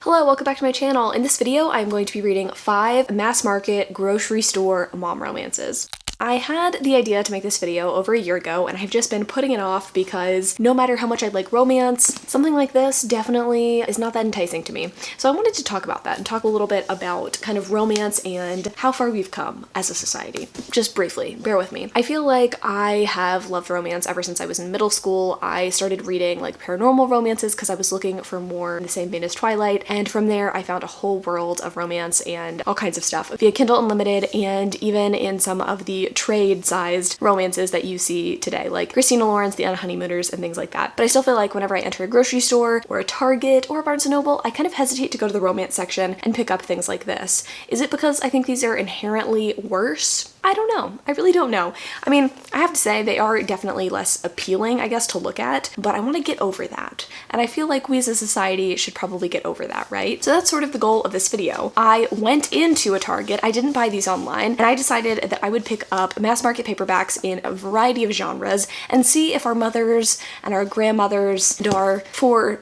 Hello, welcome back to my channel. In this video, I'm going to be reading 5 mass market grocery store mom romances. I had the idea to make this video over a year ago and I've just been putting it off because no matter how much I like romance, something like this definitely is not that enticing to me. So I wanted to talk about that and talk a little bit about kind of romance and how far we've come as a society. Just briefly, bear with me. I feel like I have loved romance ever since I was in middle school. I started reading like paranormal romances because I was looking for more in the same vein as Twilight, and from there I found a whole world of romance and all kinds of stuff via Kindle Unlimited and even in some of the trade-sized romances that you see today, like Christina Lawrence, The Unhoneymooners, and things like that. But I still feel like whenever I enter a grocery store or a Target or a Barnes & Noble, I kind of hesitate to go to the romance section and pick up things like this. Is it because I think these are inherently worse? I don't know. I really don't know. I mean, I have to say they are definitely less appealing, I guess, to look at, but I want to get over that. And I feel like we as a society should probably get over that, right? So that's sort of the goal of this video. I went into a Target, I didn't buy these online, and I decided that I would pick up mass market paperbacks in a variety of genres and see if our mothers and our grandmothers and our four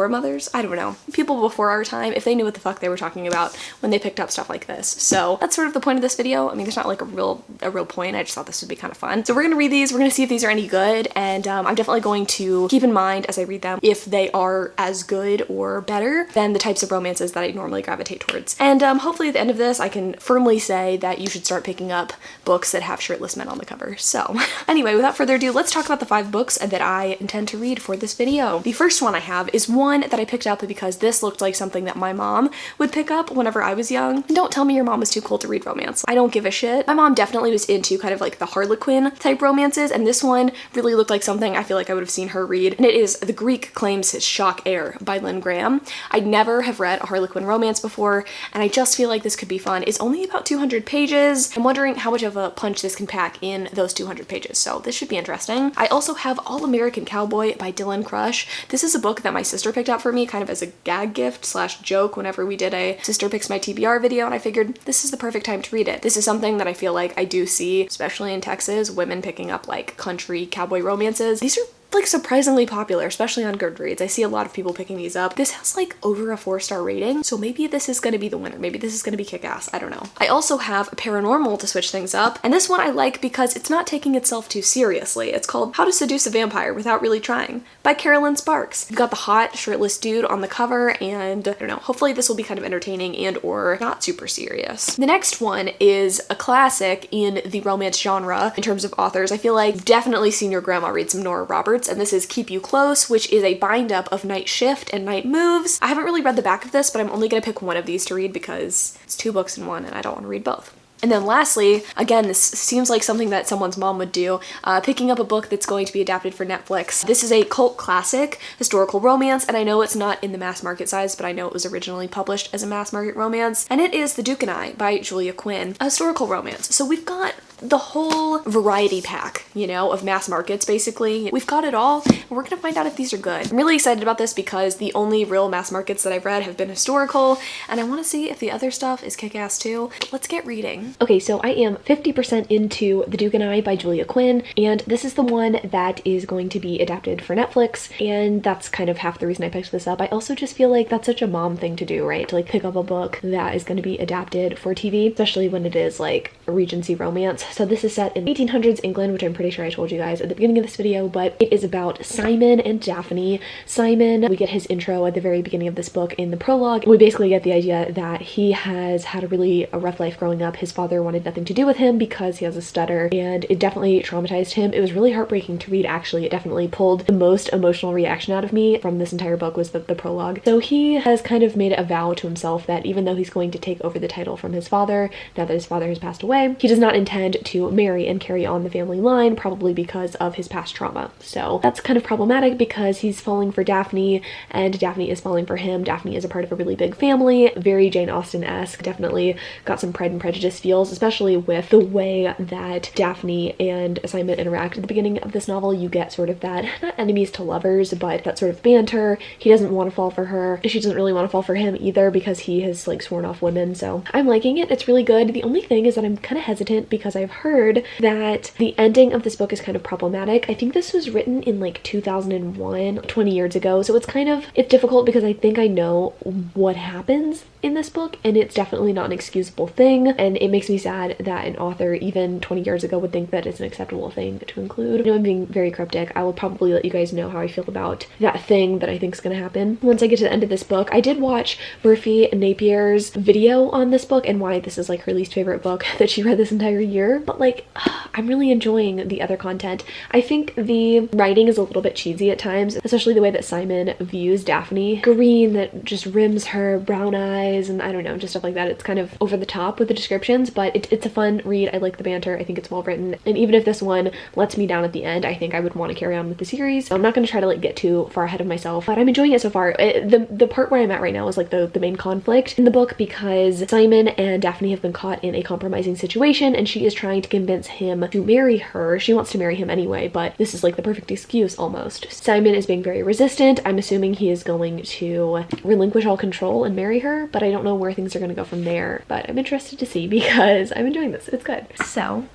mothers? I don't know. People before our time, if they knew what the fuck they were talking about when they picked up stuff like this. So that's sort of the point of this video. I mean, there's not like a real point. I just thought this would be kind of fun. So we're gonna read these. We're gonna see if these are any good, and I'm definitely going to keep in mind as I read them if they are as good or better than the types of romances that I normally gravitate towards. And hopefully at the end of this, I can firmly say that you should start picking up books that have shirtless men on the cover. So anyway, without further ado, let's talk about the 5 books that I intend to read for this video. The first one I have is one that I picked up because this looked like something that my mom would pick up whenever I was young. Don't tell me your mom was too cool to read romance. I don't give a shit. My mom definitely was into kind of like the Harlequin type romances, and this one really looked like something I feel like I would have seen her read, and it is The Greek Claims His Shock Heir by Lynn Graham. I'd never have read a Harlequin romance before, and I just feel like this could be fun. It's only about 200 pages. I'm wondering how much of a punch this can pack in those 200 pages, so this should be interesting. I also have American Cowboy by Dylan Crush. This is a book that my sister picked up for me kind of as a gag gift slash joke whenever we did a Sister Picks My TBR video, and I figured this is the perfect time to read it. This is something that I feel like I do see, especially in Texas, women picking up like country cowboy romances. These are like surprisingly popular, especially on Goodreads. I see a lot of people picking these up. This has like over a 4-star rating, so maybe this is gonna be the winner. Maybe this is gonna be kick-ass. I don't know. I also have Paranormal to switch things up, and this one I like because it's not taking itself too seriously. It's called How to Seduce a Vampire Without Really Trying by Carolyn Sparks. You've got the hot shirtless dude on the cover, and I don't know, hopefully this will be kind of entertaining and or not super serious. The next one is a classic in the romance genre in terms of authors. I feel like you've definitely seen your grandma read some Nora Roberts, and this is Keep You Close, which is a bind up of Night Shift and Night Moves. I haven't really read the back of this, but I'm only gonna pick one of these to read because it's 2 books in one and I don't want to read both. And then lastly, again, this seems like something that someone's mom would do, picking up a book that's going to be adapted for Netflix. This is a cult classic historical romance, and I know it's not in the mass market size, but I know it was originally published as a mass market romance, and it is The Duke and I by Julia Quinn, a historical romance. So we've got the whole variety pack, you know, of mass markets, basically. We've got it all, and we're gonna find out if these are good. I'm really excited about this because the only real mass markets that I've read have been historical, and I want to see if the other stuff is kick-ass too. But let's get reading. Okay, so I am 50% into The Duke and I by Julia Quinn, and this is the one that is going to be adapted for Netflix, and that's kind of half the reason I picked this up. I also just feel like that's such a mom thing to do, right? To like pick up a book that is going to be adapted for TV, especially when it is like a Regency romance. So this is set in 1800s England, which I'm pretty sure I told you guys at the beginning of this video, but it is about Simon and Daphne. Simon, we get his intro at the very beginning of this book in the prologue. We basically get the idea that he has had a rough life growing up. His father wanted nothing to do with him because he has a stutter, and it definitely traumatized him. It was really heartbreaking to read, actually. It definitely pulled the most emotional reaction out of me from this entire book was the prologue. So he has kind of made a vow to himself that even though he's going to take over the title from his father, now that his father has passed away, he does not intend to marry and carry on the family line, probably because of his past trauma. So that's kind of problematic because he's falling for Daphne and Daphne is falling for him. Daphne is a part of a really big family, very Jane Austen-esque, definitely got some Pride and Prejudice feels, especially with the way that Daphne and Simon interact at the beginning of this novel. You get sort of that, not enemies to lovers, but that sort of banter. He doesn't want to fall for her. She doesn't really want to fall for him either because he has like sworn off women. So I'm liking it. It's really good. The only thing is that I'm kind of hesitant because I I've heard that the ending of this book is kind of problematic. I think this was written in like 2001, 20 years ago, so it's difficult because I think I know what happens in this book, and it's definitely not an excusable thing, and it makes me sad that an author even 20 years ago would think that it's an acceptable thing to include. I know I'm being very cryptic. I will probably let you guys know how I feel about that thing that I think is going to happen once I get to the end of this book. I did watch Murphy Napier's video on this book and why this is like her least favorite book that she read this entire year, but like I'm really enjoying the other content. I think the writing is a little bit cheesy at times, especially the way that Simon views Daphne. Green that just rims her brown eyes, and I don't know, just stuff like that. It's kind of over the top with the descriptions, but it's a fun read. I like the banter. I think it's well written, and even if this one lets me down at the end, I think I would want to carry on with the series. I'm not going to try to like get too far ahead of myself, but I'm enjoying it so far. The part where I'm at right now is like the main conflict in the book, because Simon and Daphne have been caught in a compromising situation, and she is trying to convince him to marry her. She wants to marry him anyway, but this is like the perfect excuse almost. Simon is being very resistant. I'm assuming he is going to relinquish all control and marry her, but I don't know where things are going to go from there. But I'm interested to see because I'm enjoying this. It's good. So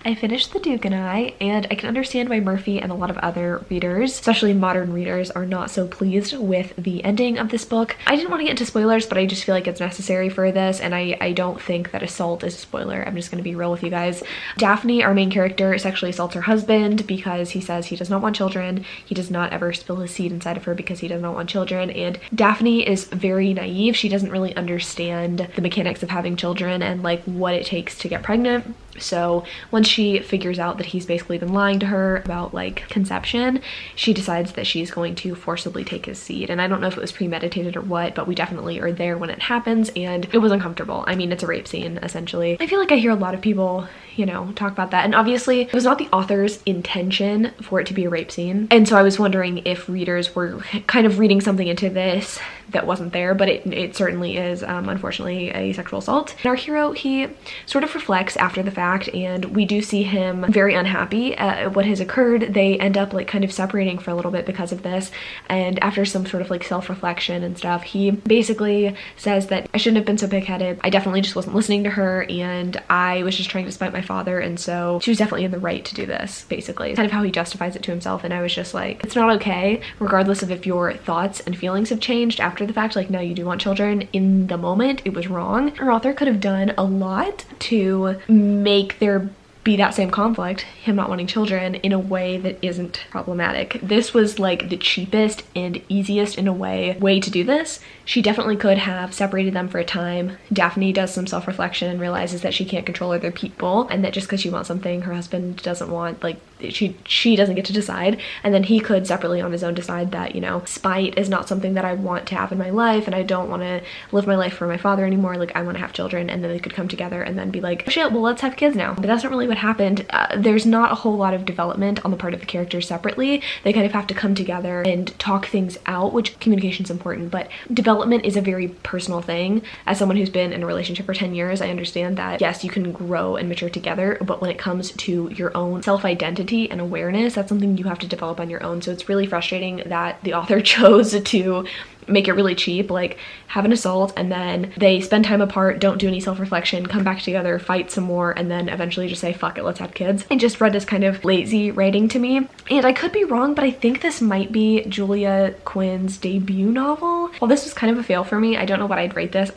I finished The Duke and I, and I can understand why Murphy and a lot of other readers, especially modern readers, are not so pleased with the ending of this book. I didn't want to get into spoilers, but I just feel like it's necessary for this, and I don't think that assault is a spoiler. I'm just going to be real with you guys. Daphne, our main character, sexually assaults her husband because he says he does not want children. He does not ever spill his seed inside of her because he does not want children, and Daphne is very naive. She doesn't really understand the mechanics of having children and like what it takes to get pregnant. So once she figures out that he's basically been lying to her about like conception, she decides that she's going to forcibly take his seed. And I don't know if it was premeditated or what, but we definitely are there when it happens, and it was uncomfortable. I mean, it's a rape scene essentially. I feel like I hear a lot of people, you know, talk about that, and obviously it was not the author's intention for it to be a rape scene, and so I was wondering if readers were kind of reading something into this that wasn't there, but it certainly is unfortunately a sexual assault. And our hero, he sort of reflects after the fact, and we do see him very unhappy at what has occurred. They end up like kind of separating for a little bit because of this, and after some sort of like self-reflection and stuff, he basically says that I shouldn't have been so pig-headed. I definitely just wasn't listening to her, and I was just trying to spite my father, and so she was definitely in the right to do this, basically. Kind of how he justifies it to himself, and I was just like, it's not okay, regardless of if your thoughts and feelings have changed after the fact. Like, no, you do want children. In the moment, it was wrong. Our author could have done a lot to make there be that same conflict, him not wanting children, in a way that isn't problematic. This was like the cheapest and easiest in a way to do this. She definitely could have separated them for a time. Daphne does some self-reflection and realizes that she can't control other people, and that just because she wants something her husband doesn't want, like she doesn't get to decide. And then he could separately on his own decide that, you know, spite is not something that I want to have in my life, and I don't want to live my life for my father anymore. Like, I want to have children, and then they could come together and then be like, oh, shit, well, let's have kids now. But that's not really what happened. There's not a whole lot of development on the part of the characters separately. They kind of have to come together and talk things out, which communication's important, but development is a very personal thing. As someone who's been in a relationship for 10 years, I understand that yes, you can grow and mature together, but when it comes to your own self-identity and awareness, that's something you have to develop on your own. So it's really frustrating that the author chose to make it really cheap, like have an assault and then they spend time apart, don't do any self-reflection, come back together, fight some more, and then eventually just say, fuck it, let's have kids. I just read this kind of lazy writing to me, and I could be wrong, but I think this might be Julia Quinn's debut novel. Well, this was kind of a fail for me. I don't know what I'd rate this.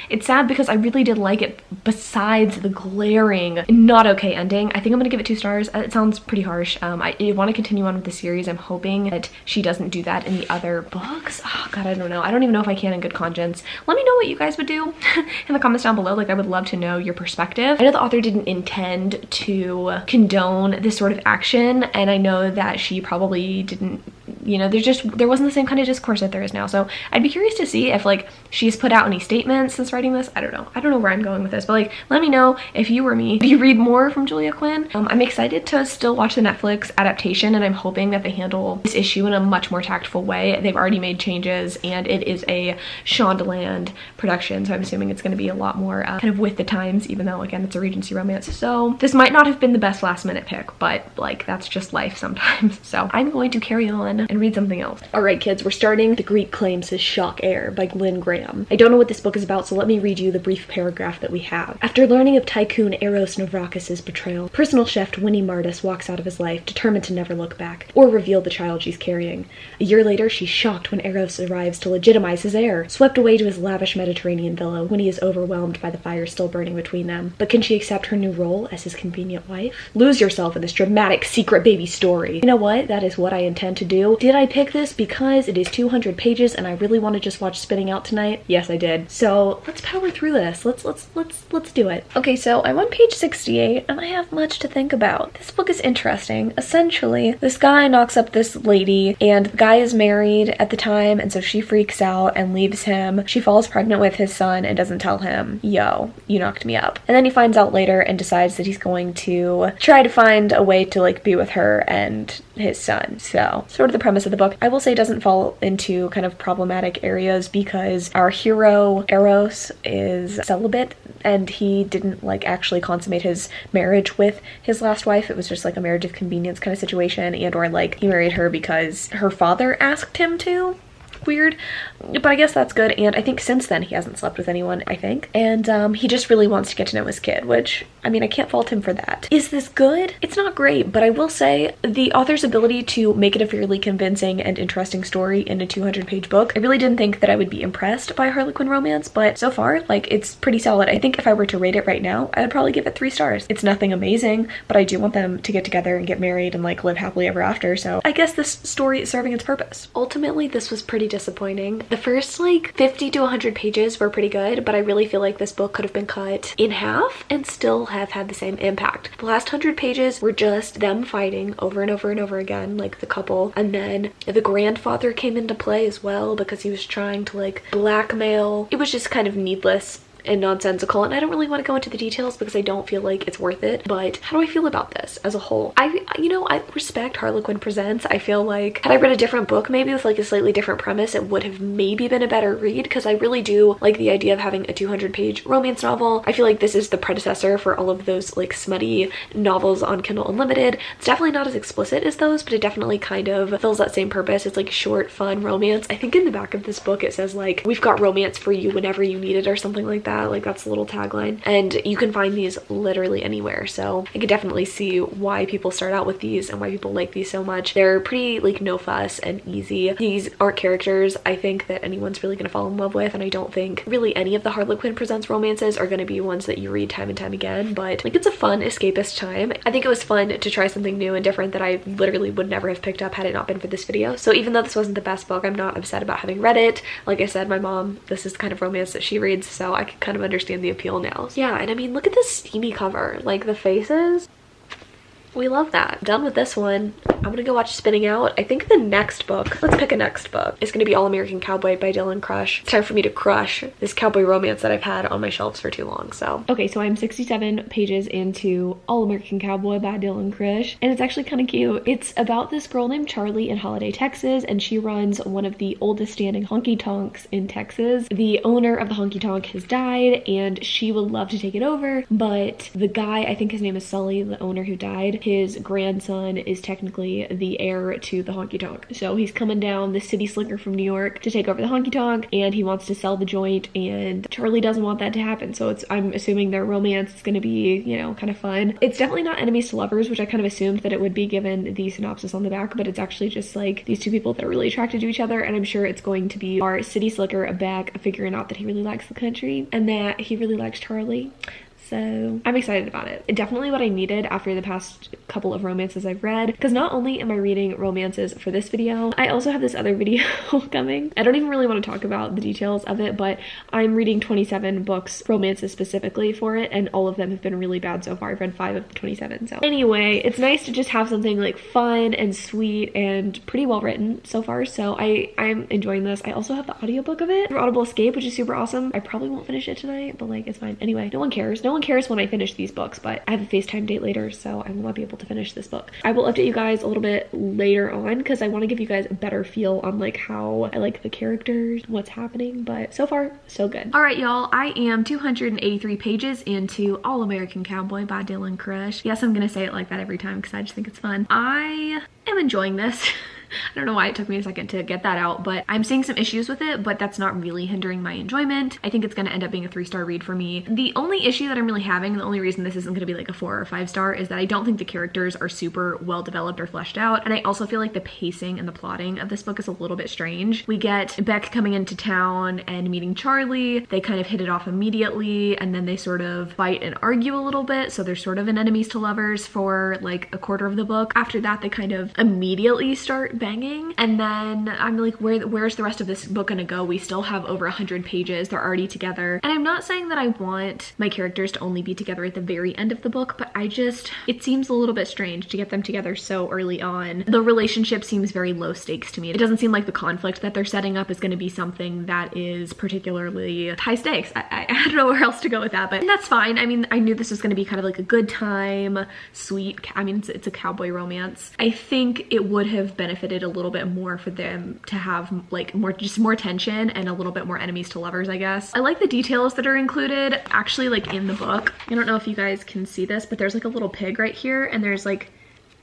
It's sad because I really did like it, besides the glaring not okay ending. I think I'm gonna give it 2 stars. It sounds pretty harsh. I want to continue on with the series. I'm hoping that she doesn't do that in the other books. Oh god, I don't know. I don't even know if I can in good conscience. Let me know what you guys would do in the comments down below. Like, I would love to know your perspective. I know the author didn't intend to condone this sort of action, and I know that she probably didn't, you know, there wasn't the same kind of discourse that there is now. So I'd be curious to see if like she's put out any statements since writing this. I don't know where I'm going with this, but like, let me know if you were me. Do you read more from Julia Quinn? I'm excited to still watch the Netflix adaptation, and I'm hoping that they handle this issue in a much more tactful way. They've already made changes, and it is a Shondaland production, so I'm assuming it's going to be a lot more kind of with the times, even though again it's a Regency romance. So this might not have been the best last minute pick, but like, that's just life sometimes. So I'm going to carry on and and read something else. All right, kids, we're starting The Greek Claims His Shock Heir by Lynn Graham. I don't know what this book is about, so let me read you the brief paragraph that we have. After learning of tycoon Eros Navrakis' betrayal, personal chef Winnie Martis walks out of his life, determined to never look back, or reveal the child she's carrying. A year later, she's shocked when Eros arrives to legitimize his heir. Swept away to his lavish Mediterranean villa, Winnie is overwhelmed by the fire still burning between them. But can she accept her new role as his convenient wife? Lose yourself in this dramatic secret baby story. You know what? That is what I intend to do. Did I pick this because it is 200 pages and I really want to just watch Spinning Out tonight? Yes, I did. So let's power through this. Let's do it. Okay, so I'm on page 68 and I have much to think about. This book is interesting. Essentially, this guy knocks up this lady and the guy is married at the time, and so she freaks out and leaves him. She falls pregnant with his son and doesn't tell him, yo, you knocked me up. And then he finds out later and decides that he's going to try to find a way to like be with her and his son. So sort of the premise of the book. I will say it doesn't fall into kind of problematic areas because our hero Eros is celibate and he didn't like actually consummate his marriage with his last wife. It was just like a marriage of convenience kind of situation, and or like he married her because her father asked him to. Weird, but I guess that's good. And I think since then he hasn't slept with anyone, I think, and he just really wants to get to know his kid, which I mean, I can't fault him for that. Is this good? It's not great, but I will say the author's ability to make it a fairly convincing and interesting story in a 200-page book. I really didn't think that I would be impressed by Harlequin romance, but so far like it's pretty solid. I think if I were to rate it right now, I would probably give it 3 stars. It's nothing amazing, but I do want them to get together and get married and like live happily ever after, so I guess this story is serving its purpose. Ultimately, this was pretty disappointing. The first like 50 to 100 pages were pretty good, but I really feel like this book could have been cut in half and still have had the same impact. The last 100 pages were just them fighting over and over and over again, like the couple, and then the grandfather came into play as well because he was trying to like blackmail. It was just kind of needless and nonsensical, and I don't really want to go into the details because I don't feel like it's worth it. But how do I feel about this as a whole? I respect Harlequin Presents. I feel like had I read a different book maybe with like a slightly different premise, it would have maybe been a better read, because I really do like the idea of having a 200-page romance novel. I feel like this is the predecessor for all of those like smutty novels on Kindle Unlimited. It's definitely not as explicit as those, but it definitely kind of fills that same purpose. It's like short, fun romance. I think in the back of this book it says like, we've got romance for you whenever you need it, or something like that. Like that's a little tagline, and you can find these literally anywhere, so I could definitely see why people start out with these and why people like these so much. They're pretty like no fuss and easy. These aren't characters I think that anyone's really gonna fall in love with, and I don't think really any of the Harlequin Presents romances are gonna be ones that you read time and time again, but like it's a fun escapist time. I think it was fun to try something new and different that I literally would never have picked up had it not been for this video. So even though this wasn't the best book, I'm not upset about having read it. Like I said, my mom, this is the kind of romance that she reads, so I can kind of understand the appeal now. Yeah, and I mean, look at this steamy cover, like the faces. We love that. Done with this one. I'm gonna go watch Spinning Out. I think the next book, let's pick a next book, it's gonna be All American Cowboy by Dylan Crush. It's time for me to crush this cowboy romance that I've had on my shelves for too long, so. Okay, so I'm 67 pages into All American Cowboy by Dylan Crush, and it's actually kind of cute. It's about this girl named Charlie in Holiday, Texas, and she runs one of the oldest standing honky-tonks in Texas. The owner of the honky-tonk has died, and she would love to take it over, but the guy, I think his name is Sully, the owner who died, his grandson is technically the heir to the honky-tonk. So he's coming down, the city slicker from New York, to take over the honky-tonk, and he wants to sell the joint, and Charlie doesn't want that to happen. So I'm assuming their romance is going to be, you know, kind of fun. It's definitely not enemies to lovers, which I kind of assumed that it would be given the synopsis on the back, but it's actually just like these two people that are really attracted to each other, and I'm sure it's going to be our city slicker back figuring out that he really likes the country and that he really likes Charlie. So I'm excited about it. Definitely what I needed after the past couple of romances I've read, because not only am I reading romances for this video, I also have this other video coming. I don't even really want to talk about the details of it, but I'm reading 27 books, romances specifically for it, and all of them have been really bad so far. I've read 5 of the 27. So anyway, it's nice to just have something like fun and sweet and pretty well written so far. So I'm enjoying this. I also have the audiobook of it through Audible Escape, which is super awesome. I probably won't finish it tonight, but like it's fine. Anyway, no one cares. No one cares when I finish these books, but I have a FaceTime date later, so I will not be able to finish this book. I will update you guys a little bit later on because I want to give you guys a better feel on like how I like the characters, what's happening, but so far so good. All right, y'all, I am 283 pages into All American Cowboy by Dylan Crush. Yes, I'm gonna say it like that every time because I just think it's fun. I am enjoying this. I don't know why it took me a second to get that out, but I'm seeing some issues with it, but that's not really hindering my enjoyment. I think it's gonna end up being a 3-star read for me. The only issue that I'm really having, the only reason this isn't gonna be like a 4 or 5 star, is that I don't think the characters are super well developed or fleshed out, and I also feel like the pacing and the plotting of this book is a little bit strange. We get Beck coming into town and meeting Charlie. They kind of hit it off immediately, and then they sort of fight and argue a little bit, so they're sort of an enemies to lovers for like a quarter of the book. After that, they kind of immediately start banging, and then I'm like, where's the rest of this book gonna go? We still have over 100 pages. They're already together, and I'm not saying that I want my characters to only be together at the very end of the book, but it seems a little bit strange to get them together so early on. The relationship seems very low stakes to me. It doesn't seem like the conflict that they're setting up is going to be something that is particularly high stakes. I don't know where else to go with that, but that's fine. I mean, I knew this was going to be kind of like a good time, sweet, I mean, it's a cowboy romance. I think it would have benefited a little bit more for them to have like more tension and a little bit more enemies to lovers, I guess. I like the details that are included actually like in the book. I don't know if you guys can see this, but there's like a little pig right here, and there's like,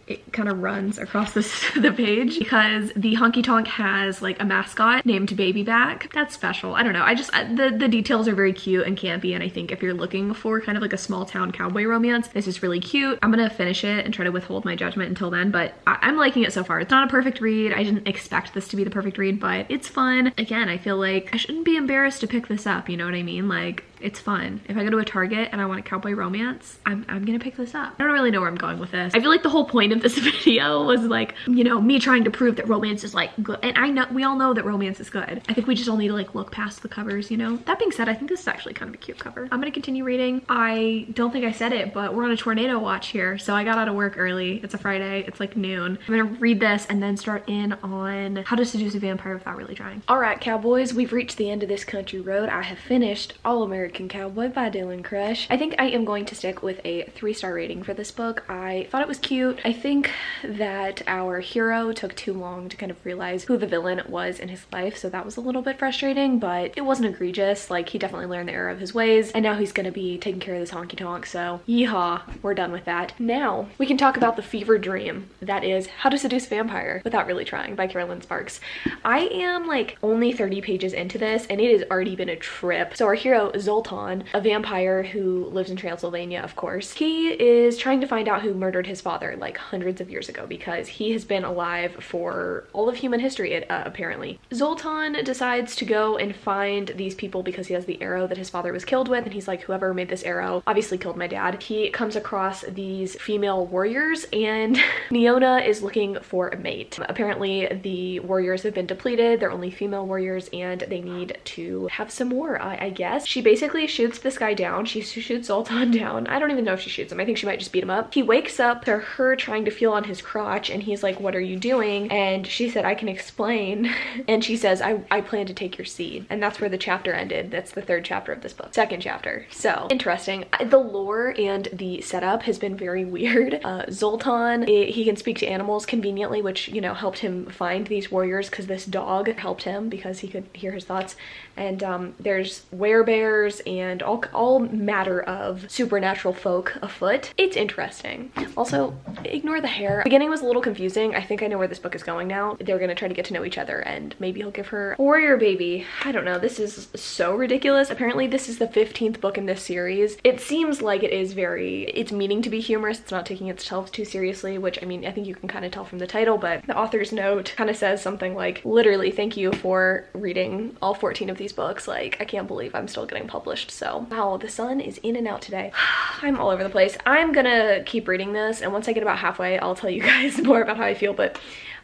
it kind of runs across the page because the honky tonk has like a mascot named Baby Back. That's special. I don't know. The details are very cute and campy, and I think if you're looking for kind of like a small town cowboy romance, this is really cute. I'm gonna finish it and try to withhold my judgment until then, but I'm liking it so far. It's not a perfect read. I didn't expect this to be the perfect read, but it's fun. Again, I feel like I shouldn't be embarrassed to pick this up, you know what I mean? Like, it's fun. If I go to a Target and I want a cowboy romance, I'm gonna pick this up. I don't really know where I'm going with this. I feel like the whole point of this video was like, you know, me trying to prove that romance is like good. And I know, we all know that romance is good. I think we just all need to like look past the covers, you know? That being said, I think this is actually kind of a cute cover. I'm gonna continue reading. I don't think I said it, but we're on a tornado watch here. So I got out of work early. It's a Friday, it's like noon. I'm gonna read this and then start in on How to Seduce a Vampire Without Really Trying. All right, cowboys, we've reached the end of this country road. I have finished All American Cowboy by Dylan Crush. I think I am going to stick with a 3-star rating for this book. I thought it was cute. I think that our hero took too long to kind of realize who the villain was in his life, so that was a little bit frustrating, but it wasn't egregious. Like, he definitely learned the error of his ways, and now he's gonna be taking care of this honky tonk, so yeehaw, we're done with that. Now we can talk about the fever dream that is How to Seduce a Vampire Without Really Trying by Carolyn Sparks. I am like only 30 pages into this, and it has already been a trip. So our hero, Zoltan, a vampire who lives in Transylvania, of course, he is trying to find out who murdered his father like hundreds of years ago, because he has been alive for all of human history, apparently. Zoltan decides to go and find these people because he has the arrow that his father was killed with, and he's like, whoever made this arrow obviously killed my dad. He comes across these female warriors, and Niona is looking for a mate. Apparently the warriors have been depleted, they're only female warriors, and they need to have some war, I guess. She basically shoots this guy down. She shoots Zoltan down. I don't even know if she shoots him. I think she might just beat him up. He wakes up to her trying to feel on his crotch, and he's like, what are you doing? And she said, I can explain. And she says, I plan to take your seed. And that's where the chapter ended. That's the 3rd chapter of this book. 2nd chapter. So interesting. The lore and the setup has been very weird. Zoltan, he can speak to animals conveniently, which, you know, helped him find these warriors because this dog helped him because he could hear his thoughts. And there's werebears and all matter of supernatural folk afoot. It's interesting. Also, ignore the hair. The beginning was a little confusing. I think I know where this book is going now. They're gonna try to get to know each other, and maybe he'll give her a warrior baby. I don't know. This is so ridiculous. Apparently this is the 15th book in this series. It seems like it's meaning to be humorous. It's not taking itself too seriously, which, I mean, I think you can kind of tell from the title, but the author's note kind of says something like, literally, thank you for reading all 14 of these books. Like, I can't believe I'm still getting published. So, wow, the sun is in and out today. I'm all over the place. I'm gonna keep reading this, and once I get about halfway, I'll tell you guys more about how I feel, but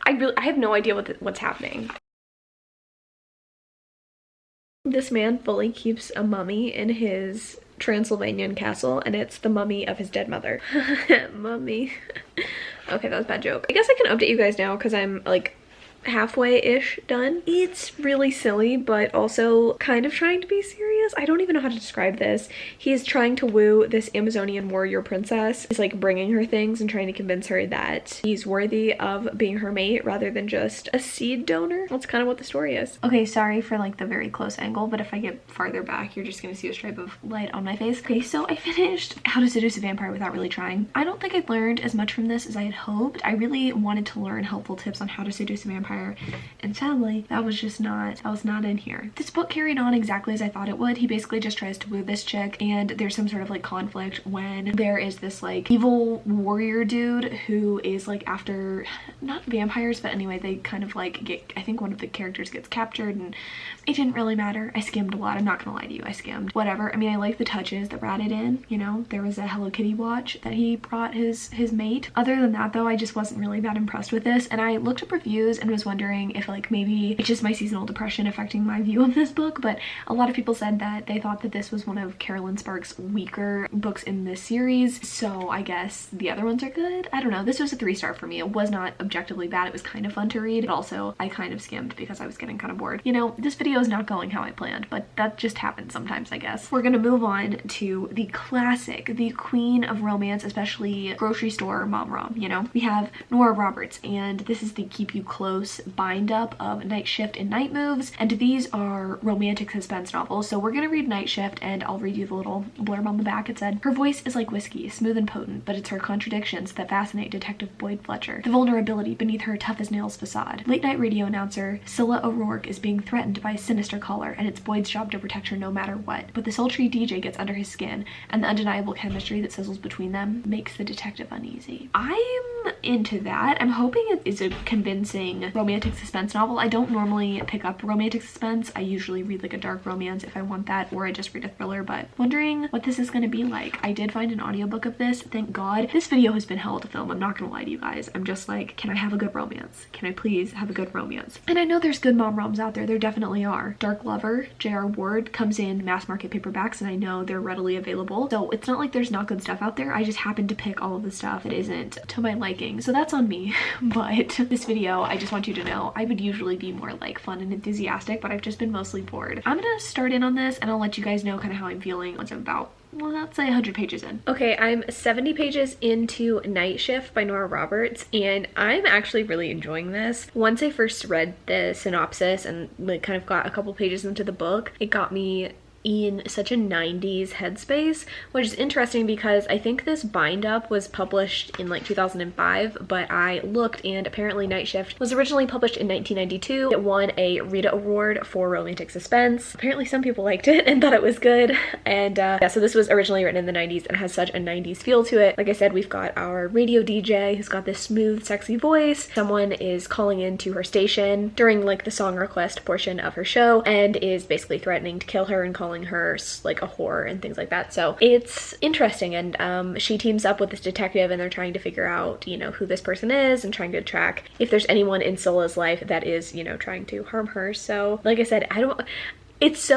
I have no idea what's happening. This man fully keeps a mummy in his Transylvanian castle, and it's the mummy of his dead mother. Mummy. Okay, that was a bad joke. I guess I can update you guys now because I'm like halfway-ish done. It's really silly, but also kind of trying to be serious. guess. I don't even know how to describe this. He's trying to woo this Amazonian warrior princess. He's like bringing her things and trying to convince her that he's worthy of being her mate rather than just a seed donor. That's kind of what the story is. Okay, sorry for like the very close angle, but if I get farther back, you're just gonna see a stripe of light on my face. Okay, so I finished How to Seduce a Vampire Without Really Trying. I don't think I learned as much from this as I had hoped. I really wanted to learn helpful tips on how to seduce a vampire, and sadly, that was not in here. This book carried on exactly as I thought it would. He basically just tries to woo this chick, and there's some sort of like conflict when there is this like evil warrior dude who is like after, not vampires, but anyway, they kind of like get, I think one of the characters gets captured, and it didn't really matter. I skimmed a lot. I'm not gonna lie to you, I skimmed. Whatever. I mean, I like the touches that were added in, you know, there was a Hello Kitty watch that he brought his mate. Other than that though, I just wasn't really that impressed with this, and I looked up reviews and was wondering if like maybe it's just my seasonal depression affecting my view of this book, but a lot of people said that they thought that this was one of Carolyn Sparks' weaker books in this series, so I guess the other ones are good. I don't know. This was a 3-star for me. It was not objectively bad. It was kind of fun to read, but also I kind of skimmed because I was getting kind of bored. You know, this video is not going how I planned, but that just happens sometimes, I guess. We're gonna move on to the classic, the queen of romance, especially grocery store mom rom, you know? We have Nora Roberts, and this is the Keep You Close bind up of Night Shift and Night Moves, and these are romantic suspense novels. So we're gonna read Night Shift, and I'll read you the little blurb on the back. It said, "Her voice is like whiskey, smooth and potent, but it's her contradictions that fascinate Detective Boyd Fletcher. The vulnerability beneath her tough-as-nails facade. Late night radio announcer Scylla O'Rourke is being threatened by a sinister caller, and it's Boyd's job to protect her no matter what. But the sultry DJ gets under his skin, and the undeniable chemistry that sizzles between them makes the detective uneasy." I'm into that. I'm hoping it is a convincing romantic suspense novel. I don't normally pick up romantic suspense. I usually read like a dark romance if I want that, or I just read a thriller, but wondering what this is going to be like. I did find an audiobook of this, thank God. This video has been hell to film, I'm not gonna lie to you guys. I'm just like, can I have a good romance? Can I please have a good romance? And I know there's good mom roms out there. There definitely are. Dark Lover, J.R. Ward, comes in mass market paperbacks, and I know they're readily available. So it's not like there's not good stuff out there. I just happen to pick all of the stuff that isn't to my liking. So that's on me. But this video, I just want you to know, I would usually be more like fun and enthusiastic, but I've just been mostly bored. I'm gonna start in on this, and I'll let you guys know kind of how I'm feeling once I'm about, well, let's say 100 pages in. Okay, I'm 70 pages into Night Shift by Nora Roberts, and I'm actually really enjoying this. Once I first read the synopsis and like kind of got a couple pages into the book, it got me in such a 90s headspace, which is interesting because I think this bind up was published in like 2005, but I looked and apparently Night Shift was originally published in 1992. It won a Rita Award for romantic suspense. Apparently some people liked it and thought it was good, and yeah, so this was originally written in the 90s and has such a 90s feel to it. Like I said, we've got our radio DJ who's got this smooth, sexy voice. Someone is calling into her station during like the song request portion of her show and is basically threatening to kill her and calling her like a whore and things like that. So it's interesting, and she teams up with this detective, and they're trying to figure out, you know, who this person is and trying to track if there's anyone in Scylla's life that is, you know, trying to harm her. So like I said, it's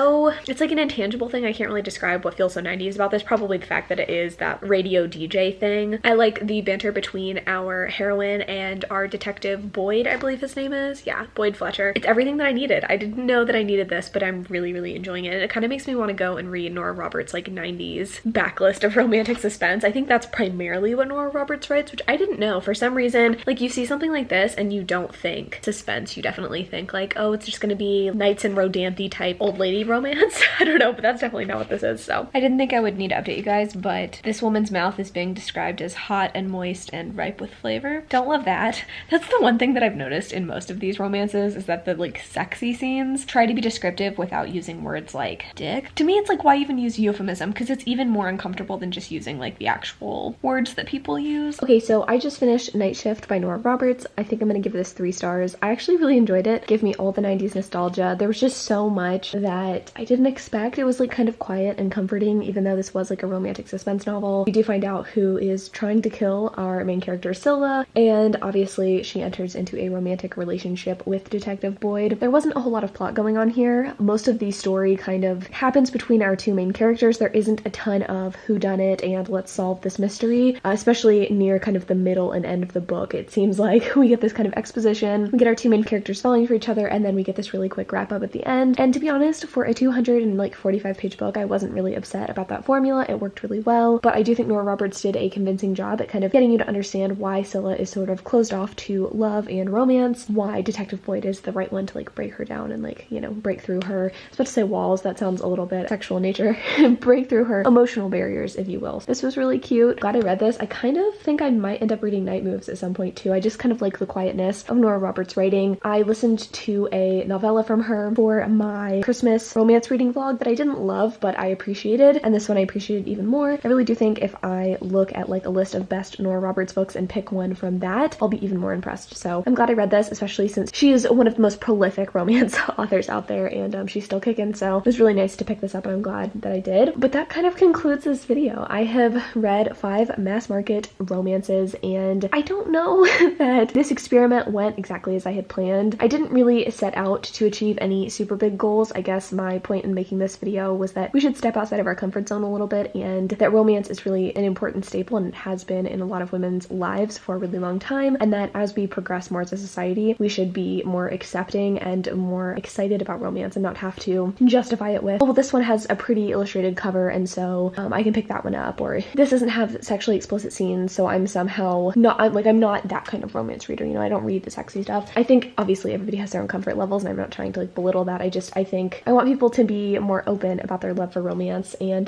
like an intangible thing. I can't really describe what feels so 90s about this. Probably the fact that it is that radio DJ thing. I like the banter between our heroine and our detective Boyd, I believe his name is. Yeah, Boyd Fletcher. It's everything that I needed. I didn't know that I needed this, but I'm really, really enjoying it. And it kind of makes me want to go and read Nora Roberts' like 90s backlist of romantic suspense. I think that's primarily what Nora Roberts writes, which I didn't know. For some reason, like you see something like this and you don't think suspense. You definitely think like, oh, it's just gonna be Knights and Rodanthe type old lady romance. I don't know, but that's definitely not what this is. So I didn't think I would need to update you guys, but this woman's mouth is being described as hot and moist and ripe with flavor. Don't love that. That's the one thing that I've noticed in most of these romances, is that the like sexy scenes try to be descriptive without using words like dick. To me, it's like, why even use euphemism? Because it's even more uncomfortable than just using like the actual words that people use. Okay, so I just finished Night Shift by Nora Roberts. I think I'm gonna give this 3 stars. I actually really enjoyed it. Give me all the 90s nostalgia. There was just so much that I didn't expect. It was like kind of quiet and comforting, even though this was like a romantic suspense novel. We do find out who is trying to kill our main character Scylla, and obviously she enters into a romantic relationship with Detective Boyd. There wasn't a whole lot of plot going on here. Most of the story kind of happens between our 2 main characters. There isn't a ton of whodunit and let's solve this mystery, especially near kind of the middle and end of the book. It seems like we get this kind of exposition, we get our 2 main characters falling for each other, and then we get this really quick wrap up at the end. And to be honest, honest, for a 245 page book, I wasn't really upset about that formula. It worked really well, but I do think Nora Roberts did a convincing job at kind of getting you to understand why Scylla is sort of closed off to love and romance, why Detective Boyd is the right one to like break her down and like, you know, break through her, I was about to say walls, that sounds a little bit sexual in nature, break through her emotional barriers, if you will. This was really cute. Glad I read this. I kind of think I might end up reading Night Moves at some point too. I just kind of like the quietness of Nora Roberts' writing. I listened to a novella from her for my Christmas romance reading vlog that I didn't love, but I appreciated, and this one I appreciated even more. I really do think if I look at like a list of best Nora Roberts books and pick one from that, I'll be even more impressed. So I'm glad I read this, especially since she is one of the most prolific romance authors out there, and she's still kicking, so it was really nice to pick this up, and I'm glad that I did. But that kind of concludes this video. I have read 5 mass market romances, and I don't know that this experiment went exactly as I had planned. I didn't really set out to achieve any super big goals. I guess my point in making this video was that we should step outside of our comfort zone a little bit, and that romance is really an important staple, and it has been in a lot of women's lives for a really long time, and that as we progress more as a society, we should be more accepting and more excited about romance and not have to justify it with, oh, well, this one has a pretty illustrated cover, and so I can pick that one up, or this doesn't have sexually explicit scenes, so I'm somehow not, I'm not that kind of romance reader, you know, I don't read the sexy stuff. I think obviously everybody has their own comfort levels, and I'm not trying to like belittle that. I think I want people to be more open about their love for romance, and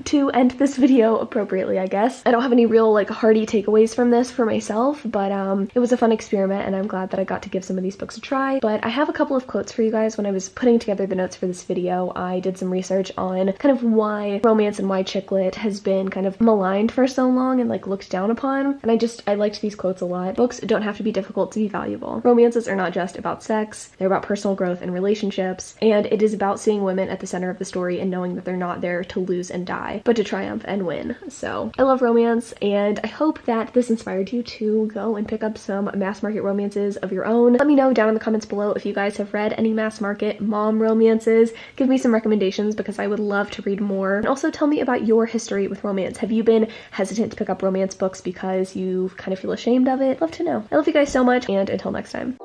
to end this video appropriately, I guess. I don't have any real like hearty takeaways from this for myself, but it was a fun experiment, and I'm glad that I got to give some of these books a try. But I have a couple of quotes for you guys. When I was putting together the notes for this video, I did some research on kind of why romance and why chick lit has been kind of maligned for so long and like looked down upon, and I liked these quotes a lot. Books don't have to be difficult to be valuable. Romances are not just about sex, they're about personal growth and relationships, and it is about seeing women at the center of the story and knowing that they're not there to lose and die, but to triumph and win. So I love romance, and I hope that this inspired you to go and pick up some mass market romances of your own. Let me know down in the comments below if you guys have read any mass market mom romances. Give me some recommendations because I would love to read more. And also tell me about your history with romance. Have you been hesitant to pick up romance books because you kind of feel ashamed of it? Love to know. I love you guys so much, and until next time.